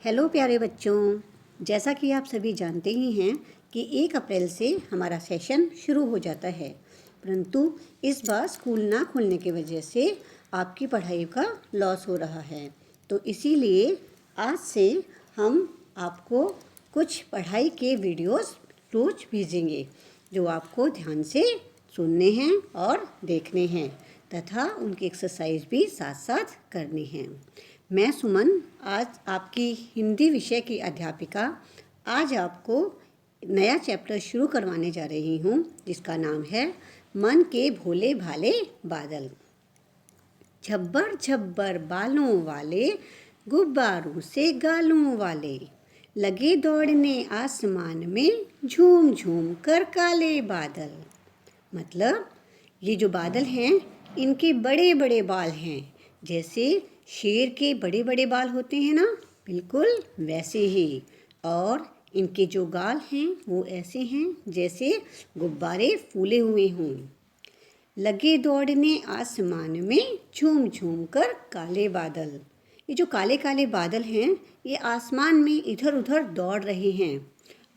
Hello प्यारे बच्चों, जैसा कि आप सभी जानते ही हैं कि 1 अप्रैल से हमारा सेशन शुरू हो जाता है, परंतु इस बार स्कूल ना खुलने की वजह से आपकी पढ़ाई का लॉस हो रहा है। तो इसीलिए आज से हम आपको कुछ पढ़ाई के वीडियोस रोज़ भेजेंगे जो आपको ध्यान से सुनने हैं और देखने हैं तथा उनकी एक्सरसाइज भी साथ साथ करनी है। मैं सुमन आज आपकी हिंदी विषय की अध्यापिका आज आपको नया चैप्टर शुरू करवाने जा रही हूँ जिसका नाम है मन के भोले भाले बादल। झब्बर झब्बर बालों वाले, गुब्बारों से गालों वाले, लगे दौड़ने आसमान में, झूम झूम कर काले बादल। मतलब ये जो बादल हैं इनके बड़े बड़े बाल हैं, जैसे शेर के बड़े बड़े बाल होते हैं ना, बिल्कुल वैसे ही। और इनके जो गाल हैं वो ऐसे हैं जैसे गुब्बारे फूले हुए हों। लगे दौड़ने आसमान में, झूम झूम कर काले बादल। ये जो काले काले बादल हैं ये आसमान में इधर उधर दौड़ रहे हैं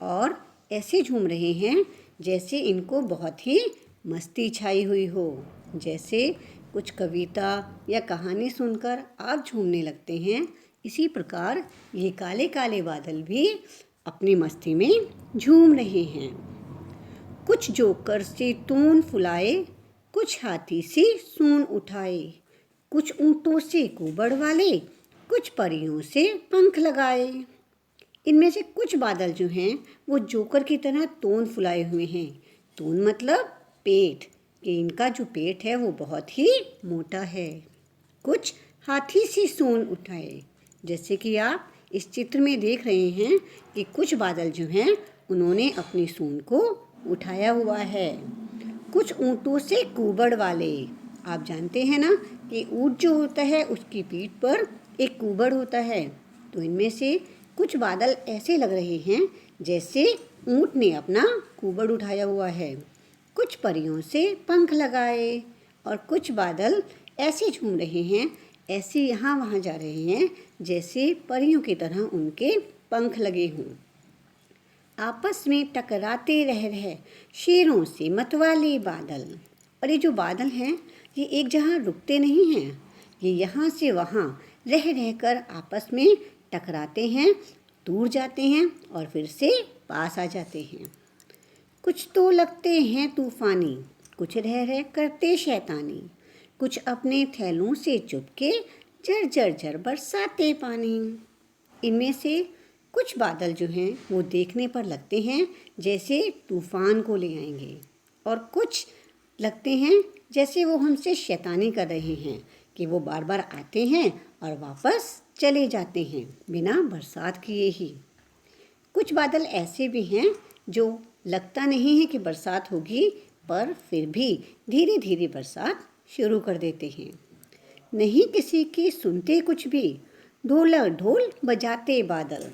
और ऐसे झूम रहे हैं जैसे इनको बहुत ही मस्ती छाई हुई हो। जैसे कुछ कविता या कहानी सुनकर आप झूमने लगते हैं, इसी प्रकार ये काले काले बादल भी अपनी मस्ती में झूम रहे हैं। कुछ जोकर से तून फुलाए, कुछ हाथी से सूंड उठाए, कुछ ऊँटों से कुबड़ वाले, कुछ परियों से पंख लगाए। इनमें से कुछ बादल जो हैं वो जोकर की तरह तोन फुलाए हुए हैं। तोन मतलब पेट, कि इनका जो पेट है वो बहुत ही मोटा है। कुछ हाथी से सूंड उठाए, जैसे कि आप इस चित्र में देख रहे हैं कि कुछ बादल जो हैं उन्होंने अपनी सूंड को उठाया हुआ है। कुछ ऊँटों से कुबड़ वाले, आप जानते हैं ना कि ऊँट जो होता है उसकी पीठ पर एक कुबड़ होता है। तो इनमें से कुछ बादल ऐसे लग रहे हैं जैसे ऊँट ने अपना कुबड़ उठाया हुआ है। कुछ परियों से पंख लगाए और कुछ बादल ऐसे झूम रहे हैं, ऐसे यहाँ वहाँ जा रहे हैं जैसे परियों की तरह उनके पंख लगे हों। आपस में टकराते रह शेरों से मतवाले बादल। और ये जो बादल हैं ये एक जगह रुकते नहीं हैं, ये यहाँ से वहाँ रह कर आपस में टकराते हैं, दूर जाते हैं और फिर से पास आ जाते हैं। कुछ तो लगते हैं तूफानी, कुछ रह करते शैतानी, कुछ अपने थैलों से चुपके झर झर झर बरसाते पानी। इनमें से कुछ बादल जो हैं वो देखने पर लगते हैं जैसे तूफान को ले आएंगे और कुछ लगते हैं जैसे वो हमसे शैतानी कर रहे हैं कि वो बार बार आते हैं और वापस चले जाते हैं बिना बरसात किए ही। कुछ बादल ऐसे भी हैं जो लगता नहीं है कि बरसात होगी, पर फिर भी धीरे धीरे बरसात शुरू कर देते हैं। नहीं किसी की सुनते कुछ भी, ढोलक ढोल बजाते बादल।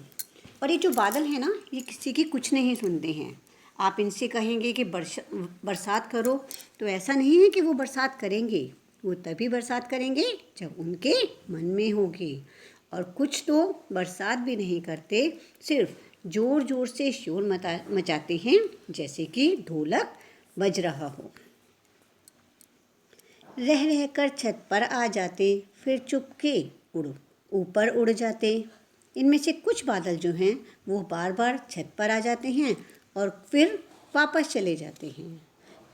और ये जो बादल है ना ये किसी की कुछ नहीं सुनते हैं। आप इनसे कहेंगे कि बरसात करो तो ऐसा नहीं है कि वो बरसात करेंगे, वो तभी बरसात करेंगे जब उनके मन में होगी। और कुछ तो बरसात भी नहीं करते, सिर्फ ज़ोर ज़ोर से शोर मचाते हैं जैसे कि ढोलक बज रहा हो। रह कर छत पर आ जाते, फिर चुपके ऊपर उड़ जाते। इनमें से कुछ बादल जो हैं वो बार बार छत पर आ जाते हैं और फिर वापस चले जाते हैं।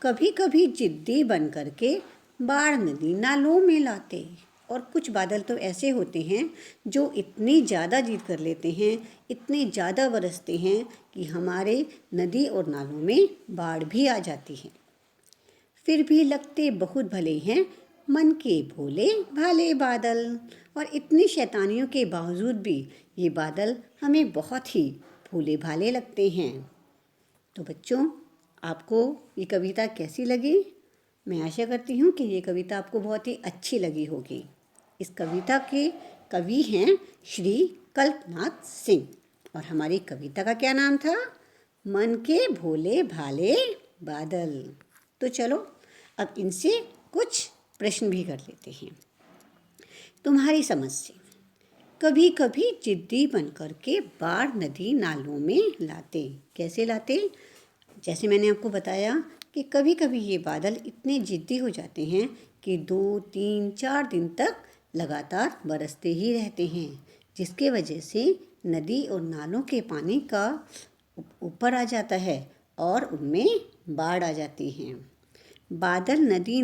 कभी कभी जिद्दी बन करके बाढ़ नदी नालों में लाते। और कुछ बादल तो ऐसे होते हैं जो इतनी ज़्यादा जिद कर लेते हैं, इतने ज़्यादा बरसते हैं कि हमारे नदी और नालों में बाढ़ भी आ जाती है। फिर भी लगते बहुत भले हैं मन के भोले भाले बादल। और इतनी शैतानियों के बावजूद भी ये बादल हमें बहुत ही भोले भाले लगते हैं। तो बच्चों, आपको ये कविता कैसी लगी? मैं आशा करती हूँ कि ये कविता आपको बहुत ही अच्छी लगी होगी। इस कविता के कवि हैं श्री कल्पनाथ सिंह और हमारी कविता का क्या नाम था? मन के भोले भाले बादल। तो चलो अब इनसे कुछ प्रश्न भी कर लेते हैं तुम्हारी समझ से। कभी कभी जिद्दी बन कर के बाढ़ नदी नालों में लाते। कैसे लाते? जैसे मैंने आपको बताया कि कभी कभी ये बादल इतने जिद्दी हो जाते हैं कि 2, 3, 4 दिन तक लगातार बरसते ही रहते हैं, जिसके वजह से नदी और नालों के पानी का ऊपर आ जाता है और उनमें बाढ़ आ जाती है। बादल नदी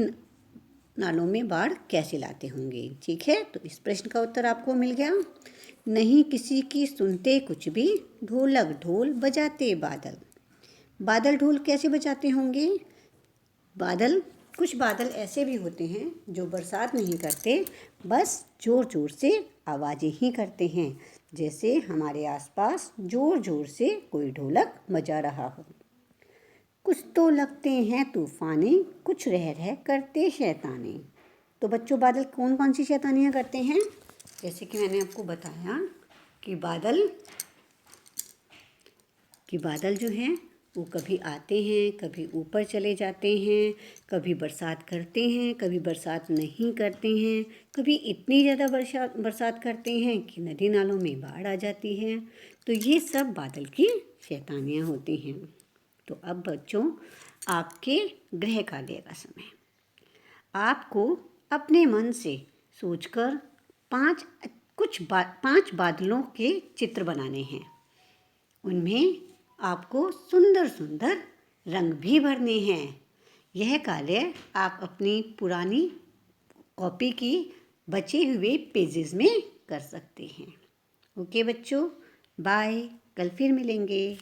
नालों में बाढ़ कैसे लाते होंगे? ठीक है, तो इस प्रश्न का उत्तर आपको मिल गया। नहीं किसी की सुनते कुछ भी, ढोलक ढोल बजाते बादल। बादल ढोल कैसे बजाते होंगे? कुछ बादल ऐसे भी होते हैं जो बरसात नहीं करते, बस ज़ोर ज़ोर से आवाज़ें ही करते हैं, जैसे हमारे आसपास ज़ोर ज़ोर से कोई ढोलक बजा रहा हो। कुछ तो लगते हैं तूफाने, कुछ रह रह करते शैताने। तो बच्चों, बादल कौन कौन सी शैतानियाँ करते हैं? जैसे कि मैंने आपको बताया कि बादल जो हैं वो कभी आते हैं, कभी ऊपर चले जाते हैं, कभी बरसात करते हैं, कभी बरसात नहीं करते हैं, कभी इतनी ज़्यादा बरसात करते हैं कि नदी नालों में बाढ़ आ जाती है। तो ये सब बादल की शैतानियाँ होती हैं। तो अब बच्चों, आपके गृह कार्य का समय। आपको अपने मन से सोचकर 5 बादलों के चित्र बनाने हैं। उनमें आपको सुंदर सुंदर रंग भी भरने हैं। यह कार्य आप अपनी पुरानी कॉपी की बचे हुए पेजेस में कर सकते हैं। ओके बच्चों, बाय, कल फिर मिलेंगे।